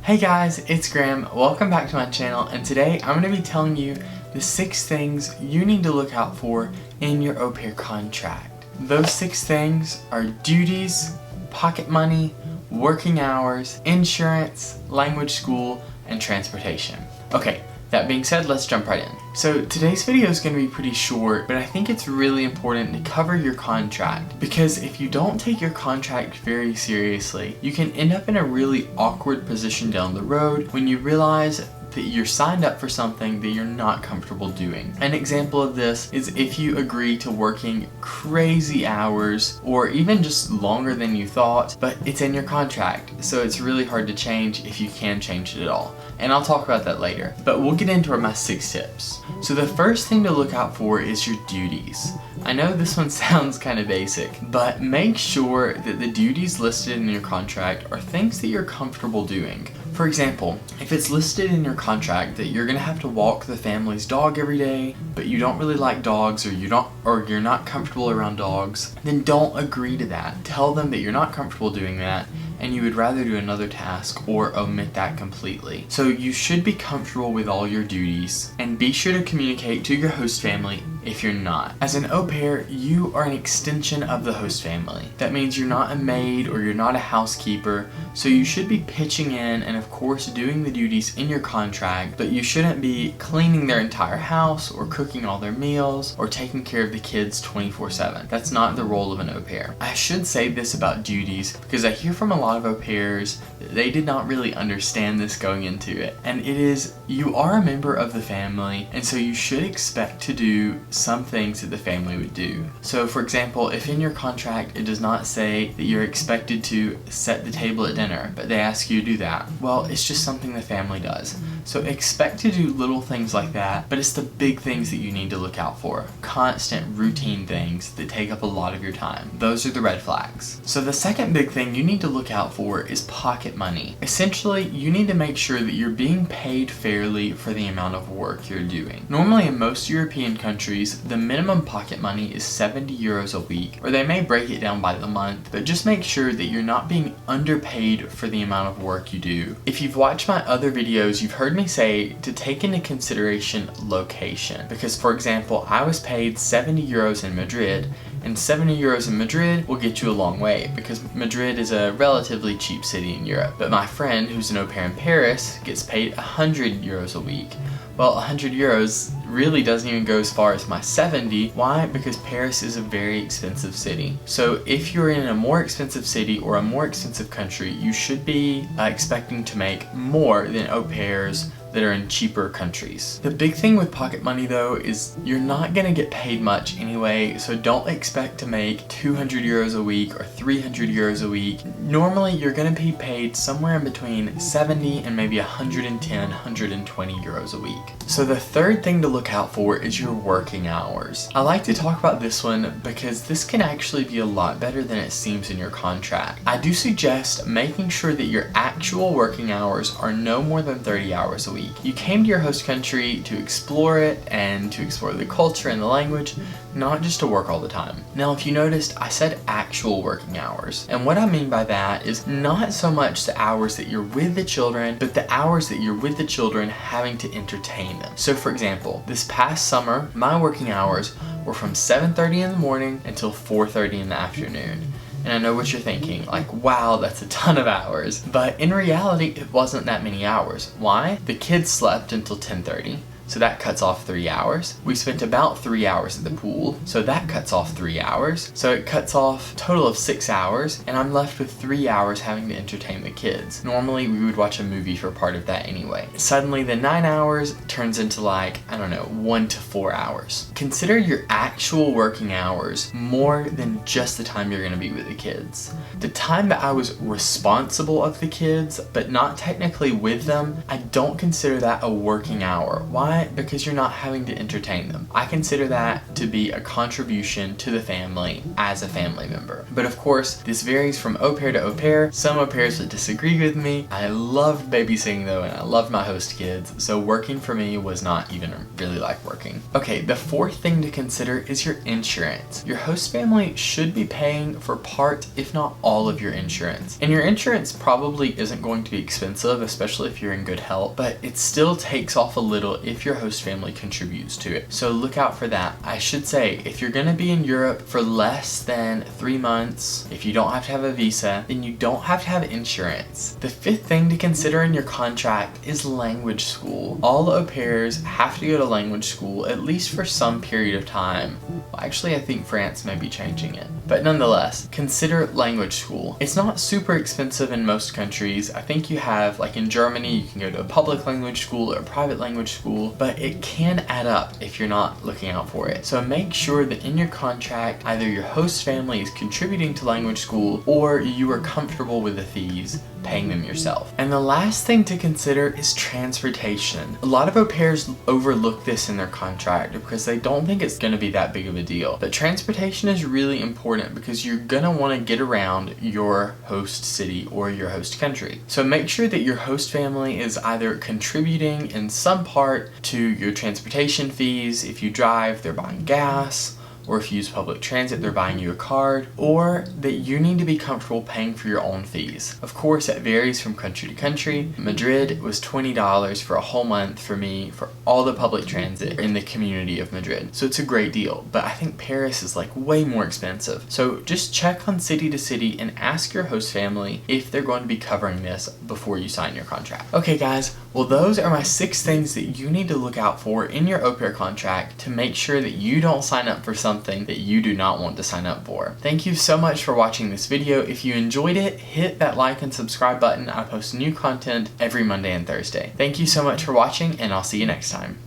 Hey guys, it's Graham. Welcome back to my channel, and today I'm going to be telling you the 6 things you need to look out for in your au pair contract. Those 6 things are duties, pocket money, working hours, insurance, language school, and transportation. Okay, that being said, let's jump right in. So today's video is going to be pretty short, but I think it's really important to cover your contract, because if you don't take your contract very seriously, you can end up in a really awkward position down the road when you realize that you're signed up for something that you're not comfortable doing. An example of this is if you agree to working crazy hours or even just longer than you thought, but it's in your contract, so it's really hard to change if you can change it at all. And I'll talk about that later, but we'll get into my 6 tips. So the first thing to look out for is your duties. I know this one sounds kind of basic, but make sure that the duties listed in your contract are things that you're comfortable doing. For example, if it's listed in your contract that you're gonna have to walk the family's dog every day, but you don't really like dogs or you're not comfortable around dogs, then don't agree to that. Tell them that you're not comfortable doing that and you would rather do another task or omit that completely. So you should be comfortable with all your duties, and be sure to communicate to your host family if you're not. As an au pair, you are an extension of the host family. That means you're not a maid or you're not a housekeeper, so you should be pitching in and of course doing the duties in your contract, but you shouldn't be cleaning their entire house or cooking all their meals or taking care of the kids 24/7. That's not the role of an au pair. I should say this about duties because I hear from a lot of au pairs that they did not really understand this going into it. And it is, you are a member of the family, and so you should expect to do some things that the family would do. So for example, if in your contract it does not say that you're expected to set the table at dinner, but they ask you to do that, well, it's just something the family does. So expect to do little things like that, but it's the big things that you need to look out for. Constant routine things that take up a lot of your time. Those are the red flags. So the second big thing you need to look out for is pocket money. Essentially, you need to make sure that you're being paid fairly for the amount of work you're doing. Normally in most European countries, the minimum pocket money is 70 euros a week, or they may break it down by the month, but just make sure that you're not being underpaid for the amount of work you do. If you've watched my other videos, you've heard me say to take into consideration location, because for example, I was paid 70 euros in Madrid, and 70 euros in Madrid will get you a long way because Madrid is a relatively cheap city in Europe. But my friend who's an au pair in Paris gets paid 100 euros a week. Well, 100 euros really doesn't even go as far as my 70. Why? Because Paris is a very expensive city. So if you're in a more expensive city or a more expensive country, you should be expecting to make more than au pairs that are in cheaper countries. The big thing with pocket money though is you're not gonna get paid much anyway, so don't expect to make 200 euros a week or 300 euros a week. Normally you're gonna be paid somewhere in between 70 and maybe 110, 120 euros a week. So the third thing to look out for is your working hours. I like to talk about this one because this can actually be a lot better than it seems in your contract. I do suggest making sure that your actual working hours are no more than 30 hours a week. You came to your host country to explore it and to explore the culture and the language, not just to work all the time. Now, if you noticed, I said actual working hours. And what I mean by that is not so much the hours that you're with the children, but the hours that you're with the children having to entertain them. So for example, this past summer, my working hours were from 7:30 in the morning until 4:30 in the afternoon. And I know what you're thinking, like, wow, that's a ton of hours. But in reality, it wasn't that many hours. Why? The kids slept until 10:30. So that cuts off 3 hours. We spent about 3 hours at the pool, so that cuts off 3 hours. So it cuts off a total of 6 hours, and I'm left with 3 hours having to entertain the kids. Normally we would watch a movie for part of that anyway. Suddenly the 9 hours turns into like, I don't know, 1 to 4 hours. Consider your actual working hours more than just the time you're gonna be with the kids. The time that I was responsible of the kids, but not technically with them, I don't consider that a working hour. Why? But because you're not having to entertain them. I consider that to be a contribution to the family as a family member. But of course, this varies from au pair to au pair. Some au pairs would disagree with me. I loved babysitting though, and I loved my host kids, so working for me was not even really like working. Okay, the fourth thing to consider is your insurance. Your host family should be paying for part, if not all, of your insurance. And your insurance probably isn't going to be expensive, especially if you're in good health, but it still takes off a little if your host family contributes to it. So look out for that. I should say, if you're gonna be in Europe for less than 3 months, if you don't have to have a visa, then you don't have to have insurance. The fifth thing to consider in your contract is language school. All au pairs have to go to language school at least for some period of time. Well, actually, I think France may be changing it. But nonetheless, consider language school. It's not super expensive in most countries. I think you have, like in Germany, you can go to a public language school or a private language school, but it can add up if you're not looking out for it. So make sure that in your contract, either your host family is contributing to language school or you are comfortable with the fees paying them yourself. And the last thing to consider is transportation. A lot of au pairs overlook this in their contract because they don't think it's going to be that big of a deal. But transportation is really important because you're going to want to get around your host city or your host country. So make sure that your host family is either contributing in some part to your transportation fees. If you drive, they're buying gas. Or if you use public transit, they're buying you a card, or that you need to be comfortable paying for your own fees. Of course, it varies from country to country. Madrid was $20 for a whole month for me for all the public transit in the community of Madrid. So it's a great deal, but I think Paris is like way more expensive. So just check on city to city and ask your host family if they're going to be covering this before you sign your contract. Okay guys, well those are my 6 things that you need to look out for in your au pair contract to make sure that you don't sign up for something that you do not want to sign up for. Thank you so much for watching this video. If you enjoyed it, hit that like and subscribe button. I post new content every Monday and Thursday. Thank you so much for watching, and I'll see you next time.